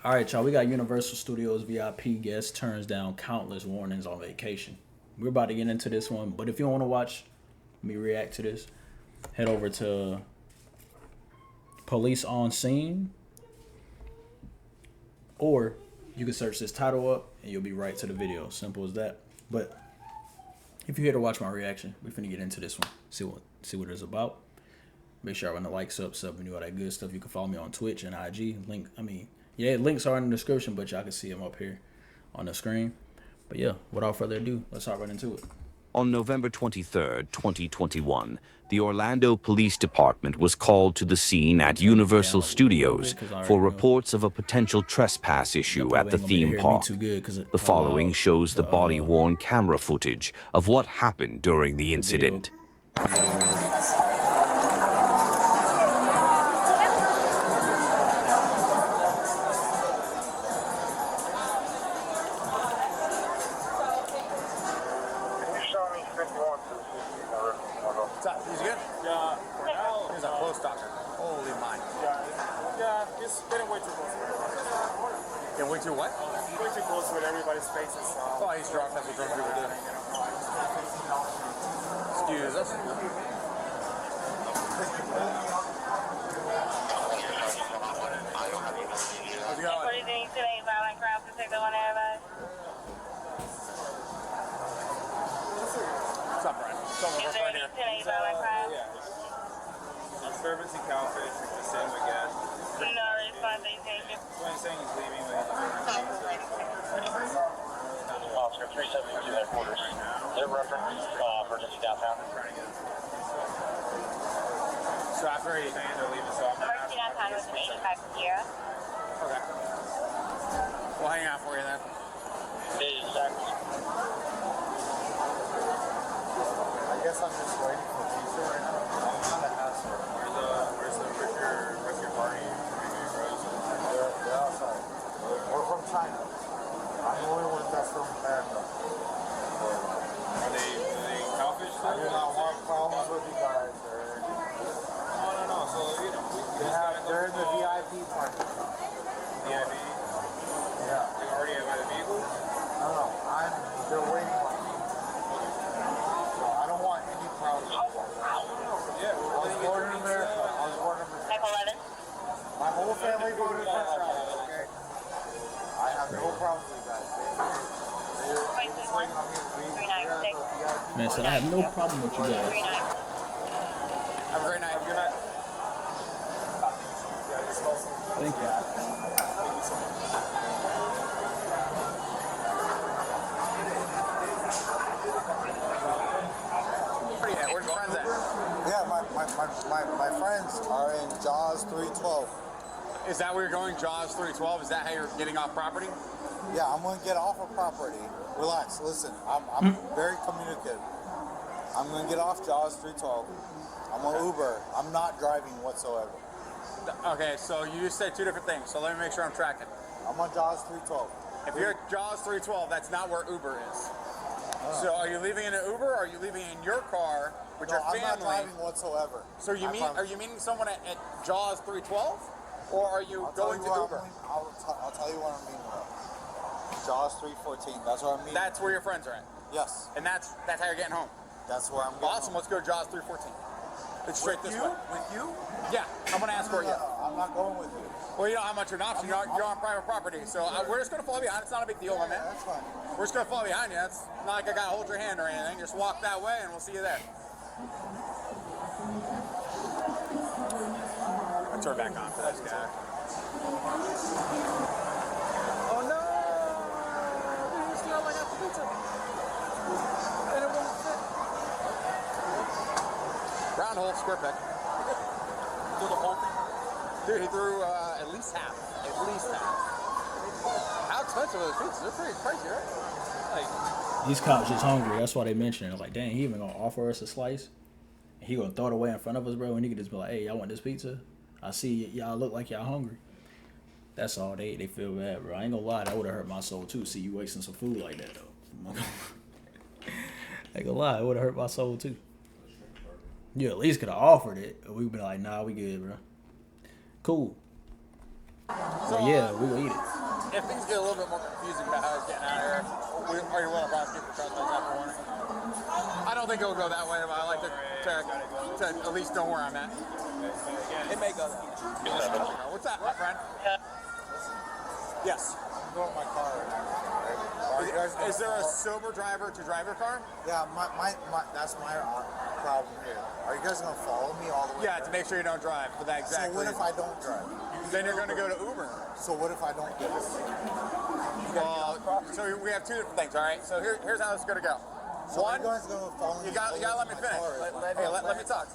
All right, y'all. We got Universal Studios VIP guest turns down countless warnings on vacation. We're about to get into this one, but if you want to watch me react to this, head over to Police on Scene, or you can search this title up and you'll be right to the video. Simple as that. But if you're here to watch my reaction, we're finna get into this one. See what it's about. Make sure I run the like, sub, and all that good stuff. You can follow me on Twitch and IG. Links are in the description, but y'all can see them up here on the screen. But yeah, without further ado, let's hop right into it. On November 23rd, 2021, the Orlando Police Department was called to the scene at Universal Studios for reports of a potential trespass issue at the theme park. The following shows the body-worn camera footage of what happened during the incident. He's good? Yeah, for now. He's a close talker. Holy my. Yeah, just getting way too close with everybody. Getting way too what? Way too close with everybody's faces. Oh, he's drunk. That's what drunk people do. Excuse us. How's it going? What do you think today, violent crowd protector on everybody? What's up, Brian? What's up, Is there right any here? today, violent crowd? Yeah. On service and cowfish, like the same again. No response, they take it. So I'm saying he's leaving with Officer 372 headquarters. Their reference, emergency downtown. So after he's saying they're leaving, so I'm gonna Emergency downtown with an 85 Sierra. Okay. We'll hang out for you then. I guess I'm just waiting for pizza right now. I'm not a hassle. where's your party? They're outside. We're from China. I'm the only one that's from America. Are they cowfish? I do not want problems with you guys. No. So, They're in the VIP party. VIP? Yeah. They already have a vehicle? No. They're waiting on me. So I don't want any problems. Yeah, I was born in America. Type 11. My whole family voted for Trump. Okay. I have no problems with that. Wait, 396. Man, so I have no problem with you guys. 39. Have a great night. Good night. Thank you. Where's your friends at? Yeah, my friends are in Jaws 312. Is that where you're going? Jaws 312? Is that how you're getting off property? Yeah, I'm gonna get off of property. Relax, listen. I'm very communicative. I'm gonna get off Jaws 312. I'm an Uber. I'm not driving whatsoever. Okay, so you just said two different things, so let me make sure I'm tracking. I'm on Jaws 312. If you're at Jaws 312, that's not where Uber is. So are you leaving in an Uber or are you leaving in your car with No, your I'm not family? driving whatsoever. So you are you meeting someone at Jaws 312? Or are you going to Uber? I'll tell you what I'm meeting with. Jaws 314. That's where I'm meeting. That's where your friends are at. Yes. And that's how you're getting home. That's where I'm going. Awesome, let's go to Jaws 314. It's straight this way. With you? Yeah, I'm gonna escort you. I'm not going with you. Well, you know how much you're an option. You're on private property, so we're just gonna follow behind. It's not a big deal, my man. That's fine. We're just gonna follow behind you. It's not like I gotta hold your hand or anything. Just walk that way, and we'll see you there. I'll turn back on for this guy. Oh no! You smell like a pizza. And it won't fit. Round hole, square peg. Threw the whole thing. Dude, he threw at least half. At least half. How expensive are those pizzas? They're pretty crazy, right? Like, These cops just hungry. That's why they mentioned it. Like, dang, he even gonna offer us a slice? He gonna throw it away in front of us, bro? And he could just be like, hey, y'all want this pizza? I see y'all look like y'all hungry. That's all. They feel bad, bro. I ain't gonna lie, that would have hurt my soul too. See you wasting some food like that, though. I ain't gonna lie, it would have hurt my soul too. You at least could have offered it. We'd be like, nah, we good, bro. Cool. So yeah, we will eat it. If things get a little bit more confusing about how he's getting out of here, are you willing to prosecute for trespass after warning? I don't think it'll go that way, but I like to at least know where I'm at. It may go that way. What's that, my friend? Yes. I'm going in my car right now. Is there a sober driver to drive your car? Yeah, that's my problem here. Are you guys gonna follow me all the way? Yeah, to make sure you don't drive for that exact So what reason. if I don't drive? Then you're going to go to Uber. So what if I don't get it? Well, so we have two different things, all right? So here's how it's going to go. So One, you guys gonna follow me? you got to let me finish. Let me talk.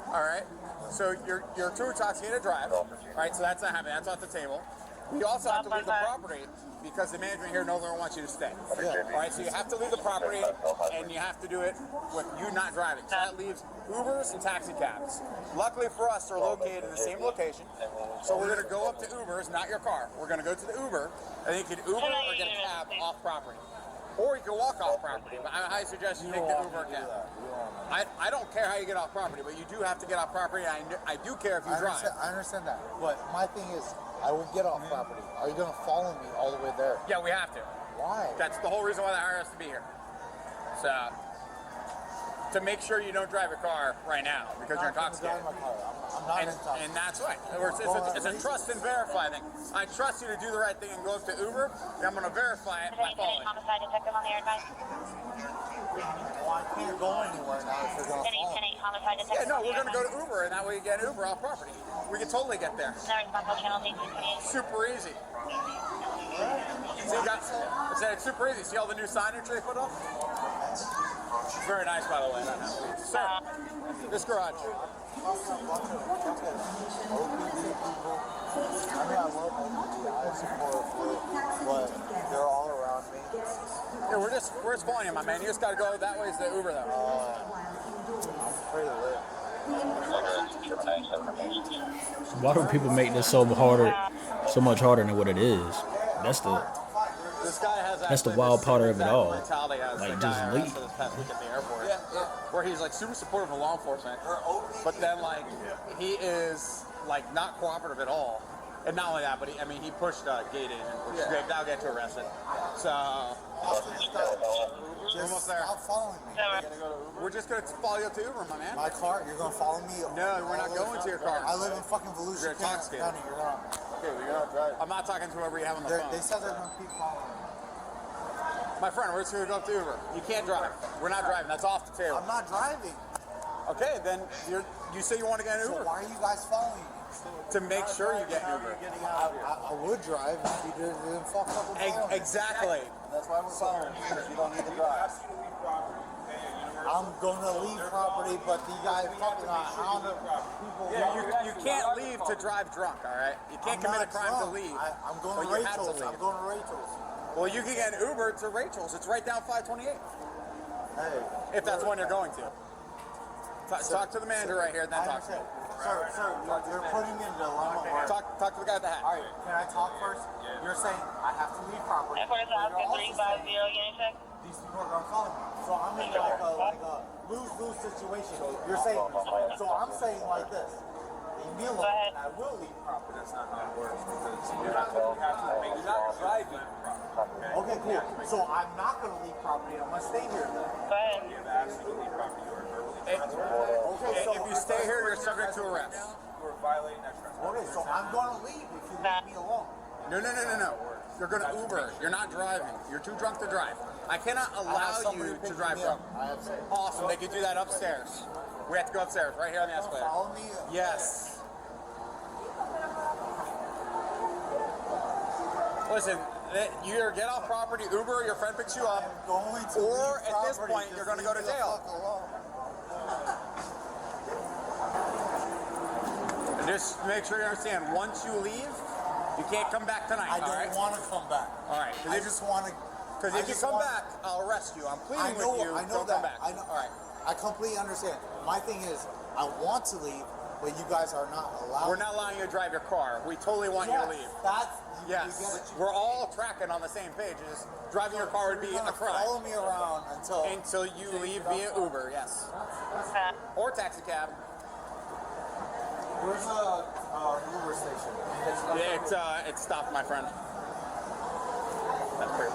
All right. So you're too intoxicated to drive. All right. So that's not happening. That's off the table. You also have to leave the property because the management here no longer wants you to stay. Yeah. All right. So you have to leave the property, and you have to do it with you not driving. So that leaves Ubers and taxi cabs. Luckily for us, they're located in the same location. So we're going to go up to Ubers, not your car. We're going to go to the Uber, and you can Uber or get a cab off property. Or you can walk off property, but I highly suggest you take the Uber or cab. I don't care how you get off property, but you do have to get off property. I do care if you drive. I understand that, but my thing is, I would get off property. Are you gonna follow me all the way there? Yeah, we have to. Why? That's the whole reason why they hire us to be here. So, to make sure you don't drive your car right now because you're intoxicated. I'm not intoxicated. And that's right. It's a trust and verify thing. I trust you to do the right thing and go up to Uber, and I'm going to verify it by following. Homicide detective on the air advice. Well, I can't go anywhere now if you're gonna follow me. Homicide detective. Yeah, no, we're going to go to Uber, and that way you get an Uber off property. We can totally get there. No responsible channel 1828. Super easy. See, I said it's super easy. See all the new signage they put up? It's very nice, by the way. Sir, this garage. I love OPI support, but they're all around me. Yeah, we're just following you, my man. You just gotta go that way is the Uber though. I'm afraid of it. Why do people make this so much harder than what it is? That's the This guy has That's the actually wild this part of it exact all. mentality as Like, the just guy I leave. arrested this past week at the airport. Where he's like super supportive of law enforcement, but then like he is like not cooperative at all. And not only that, but he pushed a gate agent, which is great. That'll get you arrested. So almost there. Stop following me. We're just gonna follow you up to Uber, my man. My car, you're gonna follow me? No, we're not going to your car. I live in fucking Volusia You're intoxicated. County. You're gonna. Okay, we're gonna drive. I'm not talking to whoever you have on the phone. They said they're gonna keep following me. My friend, we're just gonna go up to Uber. You can't drive. We're not driving. That's off the table. I'm not driving. Okay, then you say you want to get an So Uber. why are you guys following me? To make sure you get an Uber. I would drive if you didn't fuck up with following me. Exactly. That's why we're following you, because you don't need to drive. I'm gonna leave property, but you guys fucking hound people. Yeah, you can't leave to drive drunk, all right? You can't commit a crime to leave. I'm going but to you have to Rachel's. leave. I'm going to Rachel's. Well, you can get an Uber to Rachel's. It's right down 528. Hey. If that's one you're going to. Talk to the manager right here, then I talk to understand. me. Sir, you're putting me in a dilemma where... Talk to the guy with the hat. All right, can I talk first? You're saying I have to leave property. Airport is Oscar 350, unit check. These people are gonna follow me. So I'm in like a lose-lose situation. You're saying, so I'm saying like this. Leave me alone, and I will leave property. That's not how it works. You're not driving. Okay, cool. So I'm not gonna leave property. I'm gonna stay here then. Go ahead. Okay, if you stay here, you're subject to arrest. Okay, so I'm gonna leave if you leave me alone. No. You're going to Uber. You're not driving. You're too drunk to drive. I cannot allow you to drive drunk. Awesome. They can do that upstairs. We have to go upstairs, right here on the escalator. Follow me. Yes. Listen, you either get off property, Uber, or your friend picks you up, Going to or leave at this property, point, you're just going to go to leave me the jail. fuck alone. And just make sure you understand, once you leave, you can't come back tonight, I all right? don't want to come back. All right. I just want to. Because if you come back, I'll arrest you. I'm pleading with you. I know don't that. come back. I know. All right. I completely understand. My thing is, I want to leave, but you guys are not allowed. We're not allowing you to drive your car. We totally want you to leave. That's Yes. You get it. We're all tracking on the same page. Just driving your car would be You're a gonna crime. follow me around Until you leave via Uber, yes. Or taxi cab. Where's Uber station? Yeah, it's stopped, my friend. That's clear.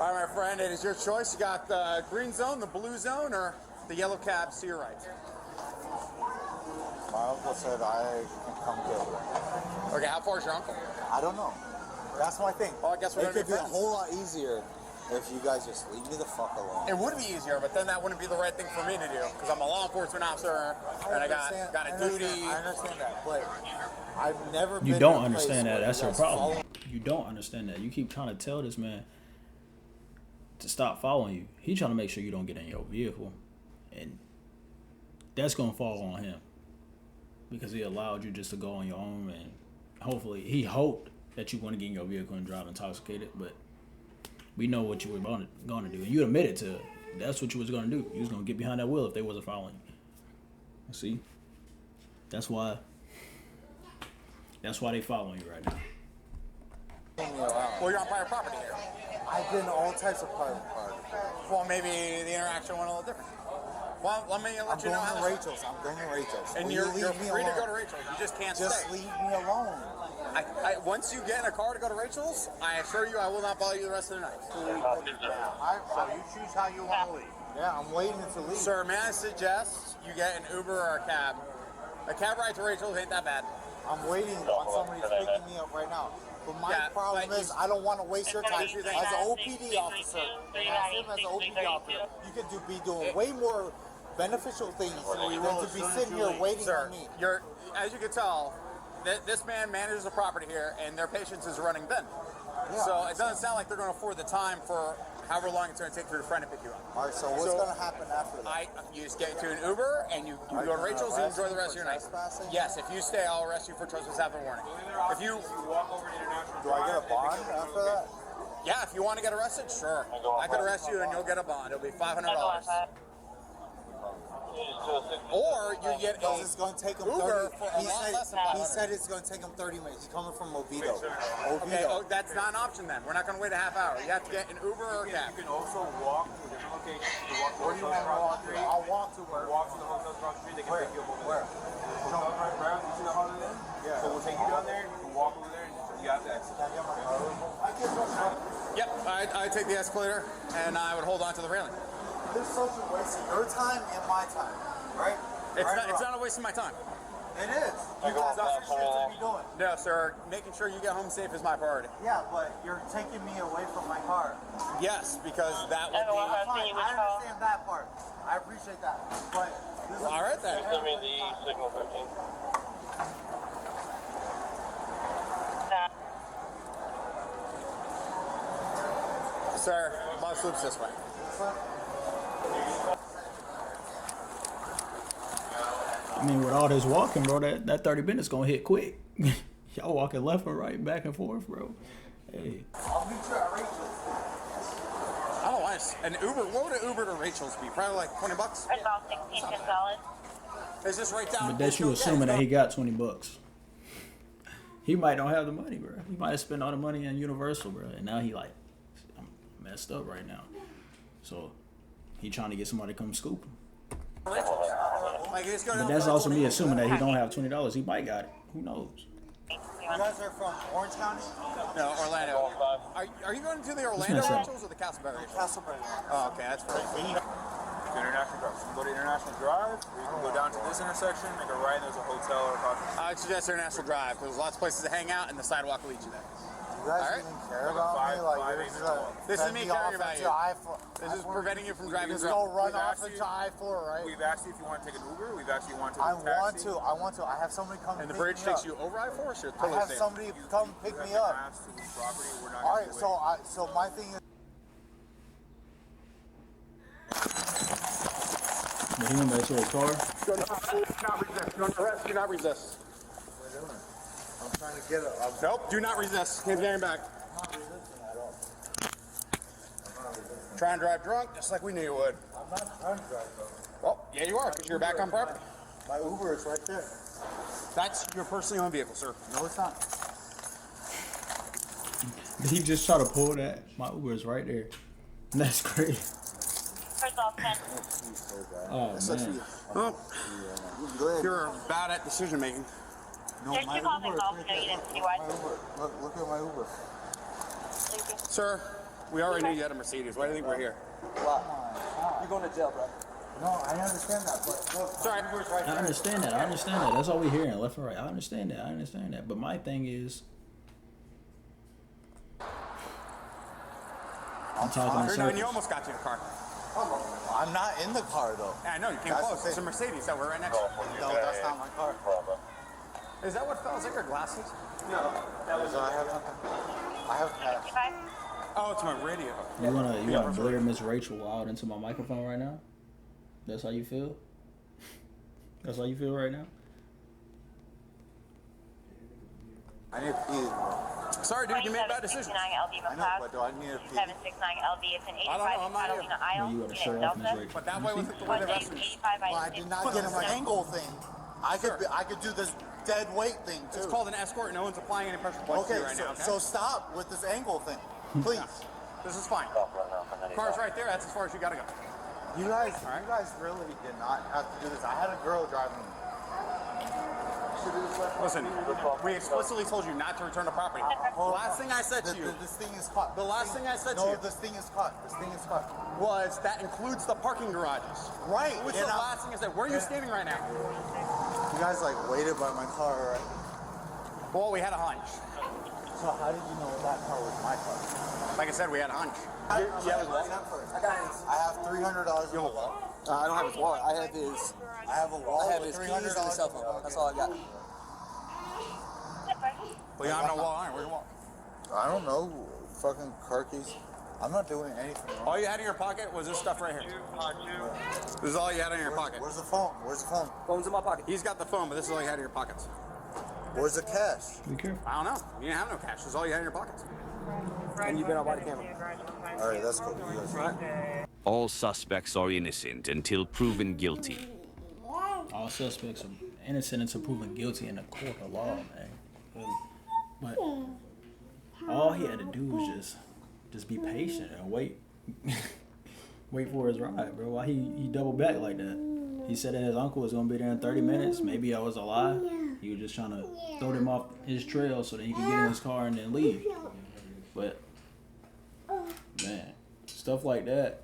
All right, my friend, it is your choice. You got the green zone, the blue zone, or the yellow cabs to your right. My uncle said I can come get it. Okay, how far is your uncle? I don't know. That's my thing. Well, I guess we're it could be a friends. whole lot easier if you guys just leave me the fuck alone. It would be easier, but then that wouldn't be the right thing for me to do because I'm a law enforcement officer and I got a duty. I understand that, but I've never been You in don't a place understand that. where That's you your guys problem. follow- You don't understand that. You keep trying to tell this man to stop following you. He's trying to make sure you don't get in your vehicle, and that's gonna fall on him because he allowed you just to go on your own, and hopefully he hoped that you want to get in your vehicle and drive intoxicated, but we know what you were going to do, and you admitted to it. That's what you was going to do. You was going to get behind that wheel if they wasn't following you. See, that's why they following you right now. Well, you're on private property here. I've been all types of private parties. Well, maybe the interaction went a little different. Well, let me I'm let you going know how to this- Rachel's. I'm going to Rachel's. And Will you're you leave me free alone? to go to Rachel's. You just can't Just stay. leave me alone. Once you get in a car to go to Rachel's, I assure you I will not bother you the rest of the night. So you choose how you want to leave. Yeah, I'm waiting to leave. Sir, may I suggest you get an Uber or a cab? A cab ride to Rachel's ain't that bad. I'm waiting on somebody to picking me up right now. But my Yeah, problem but is I don't want to waste your time. As you an think- OPD officer, and as him as an OPD officer, you could be doing way more beneficial things than to be sitting here waiting Sir, on me. as you can tell, this man manages a property here, and their patience is running thin. Yeah. So it doesn't sound like they're going to afford the time for however long it's going to take for your friend to pick you up. All right, so what's going to happen after that? You just get into an Uber and you Are you go to gonna Rachel's and arrest enjoy the me rest of your for night. trespassing? Yes, if you stay, I'll arrest you for trespass without warning. If you, walk over to International Do I get a bond after that? yeah, if you want to get arrested, sure. I could arrest you and you'll get a bond. It'll be $500. Or you get Because a it's going to take him Uber 30 for a lot less than He 500. said it's going to take him 30 minutes. He's coming from Oviedo. Okay, oh, that's not an option then. We're not going to wait a half hour. You have to get an Uber or a cab. You can also walk to a different location. You can walk to Where do you want to walk to? I'll walk to where? Walk to the hotel across the street. They can pick you up over Where? there. You see the hotel there? Yeah. So we'll take you down there. You can walk over there and you have to exit. Can I get my car? Yep, I take the escalator and I would hold on to the railing. This is such a waste of your time and my time, right? It's not a waste of my time. It is. You guys got some shit to be doing. No, sir. Making sure you get home safe is my priority. Yeah, but you're taking me away from my car. Yes, because that would be... Fine, I understand that part. I appreciate that. But this is... All right, then. Send me the signal 13. Sir, my sloop's this way. I mean, with all this walking, bro, that 30 minutes gonna hit quick. Y'all walking left and right, back and forth, bro. Hey, I'll meet you at Rachel's. I don't know why. An Uber, what would an Uber to Rachel's be? Probably like $20? About 16 $10. It's just right down. but that's you assuming that he got $20. He might don't have the money, bro. He might have spent all the money on Universal, bro, and now he like, I'm messed up right now. So he trying to get somebody to come scoop him. Like, it's But that's also me assuming that he don't have $20. He might got it. Who knows? You guys are from Orange County? No, Orlando. Are you going to the Orlando mess up. Rachel's or the Castleberry Rachel's? Castleberry. Oh, okay, that's great. To International Drive. So you can go to International Drive, or you can go down to this intersection, make a right, and there's a hotel or across the street. I'd suggest International Drive because there's lots of places to hang out and the sidewalk will lead you there. You guys All right. even care about me? Like, you're just This is me caring about you. This is I-4. preventing you from driving Just drunk. go run We've off asked into you- I-4, right? We've asked you if you want to take an Uber. We've asked you if you want to I take a taxi. want to. I have somebody come And the pick bridge me takes up. you over I-4, so you're I totally have safe. somebody come pick You have me been up. asked to leave property. We're not All going right, to so my thing is, But he went back to his car. Do not resist. Do not resist. Do not resist. I'm trying to get it. I'm Nope, do not resist. Hands behind your back. not resisting at all. Try and drive drunk, just like we knew you would. I'm not trying to drive though. Well, yeah, you are, because you're back on property. My Uber is right there. That's your personally owned vehicle, sir. No, it's not. He just tried to pull that. My Uber is right there. That's crazy. First off, 10. Oh, man. Well, Go ahead. you're bad at decision making. No, There's my two calls Uber. involved. No units citywide. My Uber. Look at my Uber. Thank you. Sir, we already knew you had a Mercedes. Why do you think we're here? You're going to jail, bro. No, I understand that, but look, Sorry. Uber's right I there. understand that. I understand that. That's all we hearing, left and right. I understand that. I understand that. But my thing is, I'm talking in No, and you circles. almost got to your car. I'm not in the car though. Yeah, I know, you came That's close. the It's a thing. Mercedes that we're right next to. No, that's not my car. Is that what fell? Is that your glasses? So I have cash. 55. Oh, it's my radio. You wanna blare Miss Rachel out into my microphone right now? That's how you feel? That's how you feel right now? I need to pee. Sorry, dude, you made a bad decision. 2769 LD I know, but do I need to pee? 769 LD. It's an 85 I don't know, I'm not here. Catalina aisle. You gotta Unit show off Miss Delta. Rachel. But that You way see? wasn't the way the rest of 85 by Well, I did not get an angle thing. I could do this dead weight thing too. It's called an escort. No one's applying any pressure points to Okay, you right now, okay? so stop with this angle thing, please. This is fine. Car's right there. That's as far as you gotta go. You guys really did not have to do this. I had a girl driving me. Listen, we explicitly told you not to return the property. The last thing I said to you This thing is caught. The last thing I said to No, you- this thing is caught. This thing is caught. was that includes the parking garages. Right. Which is the last thing I said. Where are you standing right now? You guys like waited by my car, right? Well, we had a hunch. So how did you know that car was my car? Like I said, we had a hunch. I got his. I have $300 in my wallet. I don't have his wallet. I have his. I have a wallet I have with his $300. keys and his cell phone. That's all I got. Well, you don't have no wall iron. Where's your wallet? I don't know. Fucking car keys. I'm not doing anything wrong. All you had in your pocket was this stuff right here. This is all you had in your pocket. Where's the phone? Where's the phone? Phone's in my pocket. He's got the phone, but this is all you had in your pockets. Where's the cash? Be careful. I don't know. You didn't have no cash. This is all you had in your pockets. And you've been on body camera. All right, that's cool. You guys. All suspects are innocent until proven guilty. All suspects are innocent until proven guilty in the court of law, man. Really. But all he had to do was just be patient and wait. Wait for his ride, bro. Why he doubled back like that? He said that his uncle was gonna be there in 30 minutes. Maybe I was a lie. He was just trying to throw them off his trail so that he could get in his car and then leave. But man, stuff like that.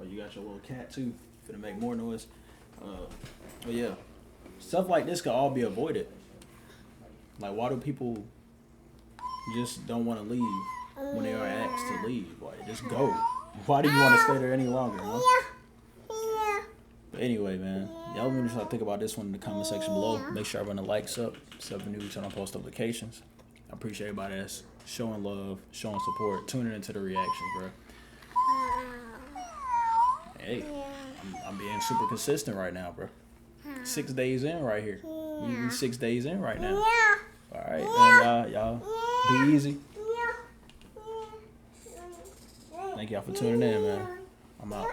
Oh, you got your little cat too. Finna make more noise. But yeah, stuff like this could all be avoided. Like, why do people just don't want to leave when they are asked to leave? Like, just go. Why do you want to stay there any longer, huh? But anyway, man, y'all let me know what y'all think about this one in the comment section below. Make sure I run the likes up, sub the news channel, post notifications. I appreciate everybody that's showing love, showing support, tuning into the reactions, bro. Hey, I'm being super consistent right now, bro. 6 days in right here. We 6 days in right now. All right, man, y'all be easy. Thank y'all for tuning in, man. I'm out.